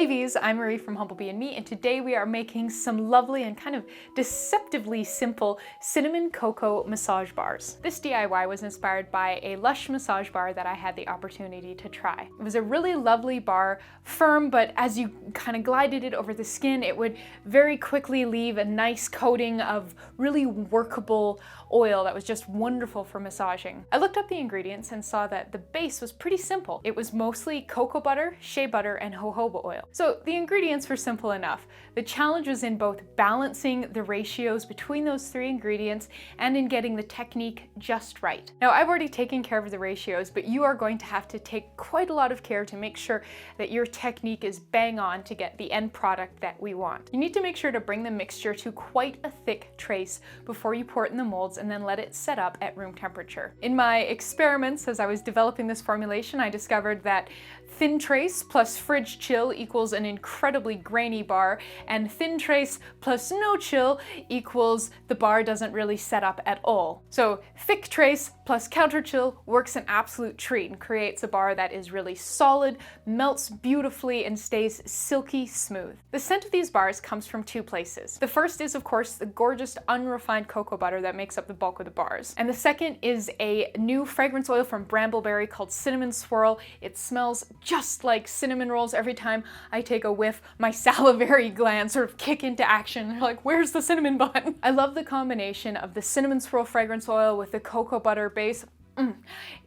Babies, I'm Marie from Humblebee and Me, and today we are making some lovely and kind of deceptively simple cinnamon cocoa massage bars. This DIY was inspired by a Lush massage bar that I had the opportunity to try. It was a really lovely bar, firm, but as you kind of glided it over the skin, it would very quickly leave a nice coating of really workable oil that was just wonderful for massaging. I looked up the ingredients and saw that the base was pretty simple. It was mostly cocoa butter, shea butter, and jojoba oil. So the ingredients were simple enough. The challenge was in both balancing the ratios between those three ingredients and in getting the technique just right. Now, I've already taken care of the ratios, but you are going to have to take quite a lot of care to make sure that your technique is bang on to get the end product that we want. You need to make sure to bring the mixture to quite a thick trace before you pour it in the molds and then let it set up at room temperature. In my experiments as I was developing this formulation, I discovered that thin trace plus fridge chill equals an incredibly grainy bar, and thin trace plus no chill equals the bar doesn't really set up at all. So thick trace plus counter chill works an absolute treat and creates a bar that is really solid, melts beautifully, and stays silky smooth. The scent of these bars comes from two places. The first is, of course, the gorgeous unrefined cocoa butter that makes up the bulk of the bars. And the second is a new fragrance oil from Brambleberry called Cinnamon Swirl. It smells just like cinnamon rolls. Every time I take a whiff, my salivary glands sort of kick into action. They're like, where's the cinnamon bun? I love the combination of the Cinnamon Swirl fragrance oil with the cocoa butter base.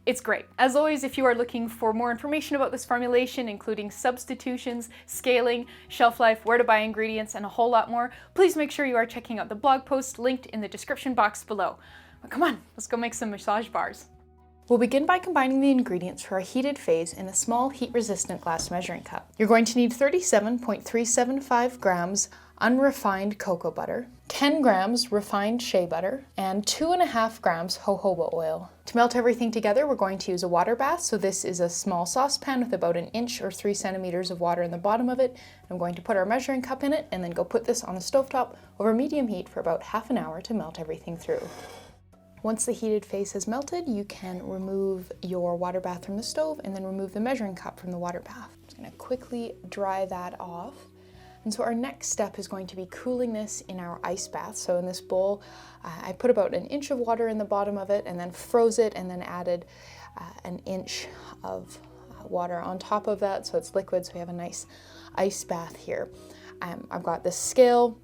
It's great. As always, if you are looking for more information about this formulation, including substitutions, scaling, shelf life, where to buy ingredients, and a whole lot more, please make sure you are checking out the blog post linked in the description box below. But come on, let's go make some massage bars. We'll begin by combining the ingredients for our heated phase in a small heat-resistant glass measuring cup. You're going to need 37.375 grams unrefined cocoa butter, 10 grams refined shea butter, and 2.5 grams jojoba oil. To melt everything together, we're going to use a water bath. So this is a small saucepan with about 1 inch or 3 centimeters of water in the bottom of it. I'm going to put our measuring cup in it and then go put this on the stovetop over medium heat for about half an hour to melt everything through. Once the heated phase has melted, you can remove your water bath from the stove and then remove the measuring cup from the water bath. I'm just going to quickly dry that off. And so our next step is going to be cooling this in our ice bath. So in this bowl, I put about 1 inch of water in the bottom of it and then froze it and then added 1 inch of water on top of that. So it's liquid, so we have a nice ice bath here. I've got this scale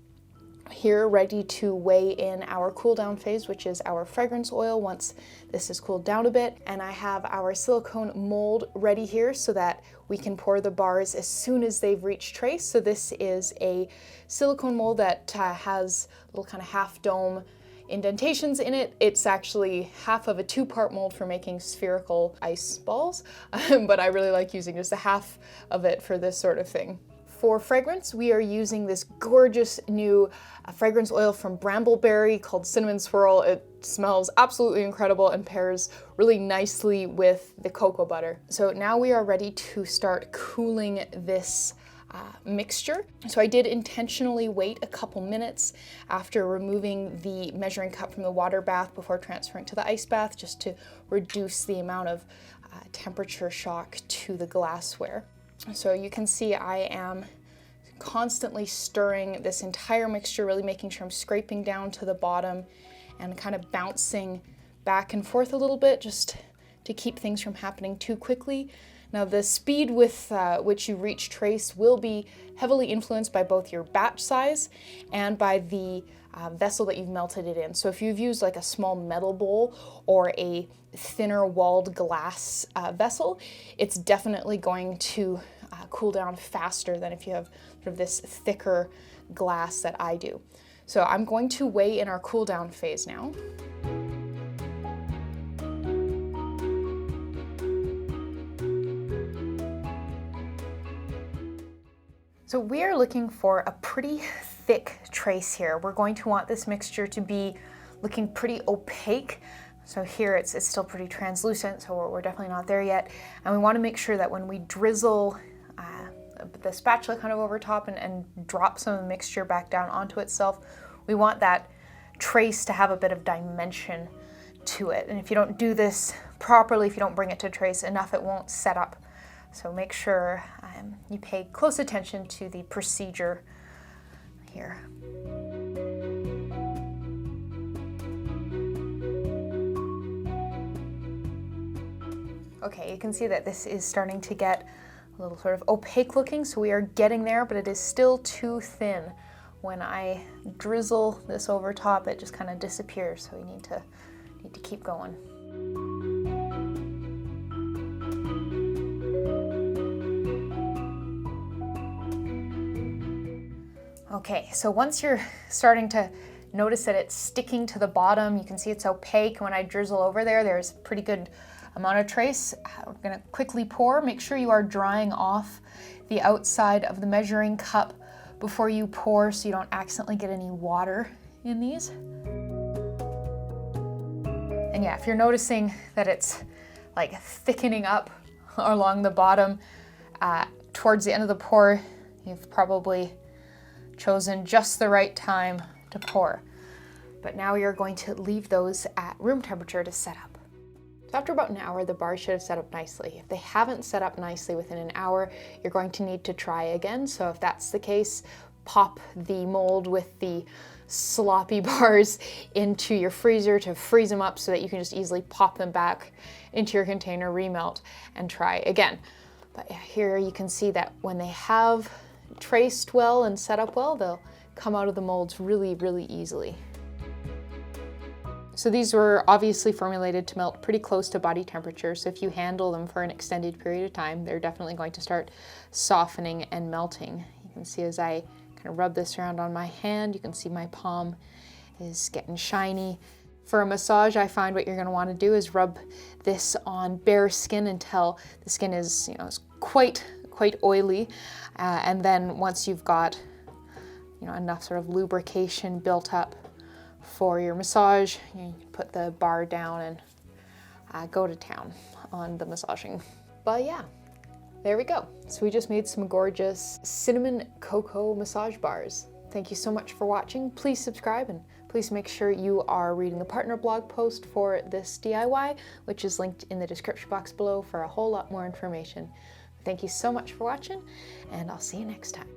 here ready to weigh in our cool down phase, which is our fragrance oil once this is cooled down a bit. And I have our silicone mold ready here so that we can pour the bars as soon as they've reached trace. So this is a silicone mold that has little kind of half dome indentations in it. It's actually half of a 2-part mold for making spherical ice balls, but I really like using just a half of it for this sort of thing. For fragrance, we are using this gorgeous new fragrance oil from Brambleberry called Cinnamon Swirl. It smells absolutely incredible and pairs really nicely with the cocoa butter. So now we are ready to start cooling this mixture. So I did intentionally wait a couple minutes after removing the measuring cup from the water bath before transferring to the ice bath, just to reduce the amount of temperature shock to the glassware. So you can see I am constantly stirring this entire mixture, really making sure I'm scraping down to the bottom and kind of bouncing back and forth a little bit just to keep things from happening too quickly. Now the speed with which you reach trace will be heavily influenced by both your batch size and by the vessel that you've melted it in. So if you've used like a small metal bowl or a thinner walled glass vessel, it's definitely going to cool down faster than if you have sort of this thicker glass that I do. So I'm going to weigh in our cool down phase now. So we are looking for a pretty thick trace here. We're going to want this mixture to be looking pretty opaque. So here it's still pretty translucent, so we're definitely not there yet. And we want to make sure that when we drizzle the spatula kind of over top and drop some of the mixture back down onto itself, we want that trace to have a bit of dimension to it. And if you don't do this properly, if you don't bring it to trace enough, it won't set up So make sure you pay close attention to the procedure here. Okay, you can see that this is starting to get a little sort of opaque looking, so we are getting there, but it is still too thin. When I drizzle this over top, it just kind of disappears, so we need to keep going. Okay, so once you're starting to notice that it's sticking to the bottom, you can see it's opaque. When I drizzle over there, there's pretty good amount of trace. We're gonna quickly pour. Make sure you are drying off the outside of the measuring cup before you pour so you don't accidentally get any water in these. And yeah, if you're noticing that it's like thickening up along the bottom towards the end of the pour, you've probably chosen just the right time to pour. But now you're going to leave those at room temperature to set up. So after about an hour, the bars should have set up nicely. If they haven't set up nicely within an hour, you're going to need to try again. So if that's the case, pop the mold with the sloppy bars into your freezer to freeze them up so that you can just easily pop them back into your container, remelt, and try again. But here you can see that when they have traced well and set up well, they'll come out of the molds really, really easily. So these were obviously formulated to melt pretty close to body temperature, so if you handle them for an extended period of time, they're definitely going to start softening and melting. You can see as I kind of rub this around on my hand, you can see my palm is getting shiny. For a massage, I find what you're going to want to do is rub this on bare skin until the skin is, is quite oily, and then once you've got, enough sort of lubrication built up for your massage, you put the bar down and go to town on the massaging. But yeah, there we go. So we just made some gorgeous cinnamon cocoa massage bars. Thank you so much for watching. Please subscribe and please make sure you are reading the partner blog post for this DIY, which is linked in the description box below for a whole lot more information. Thank you so much for watching, and I'll see you next time.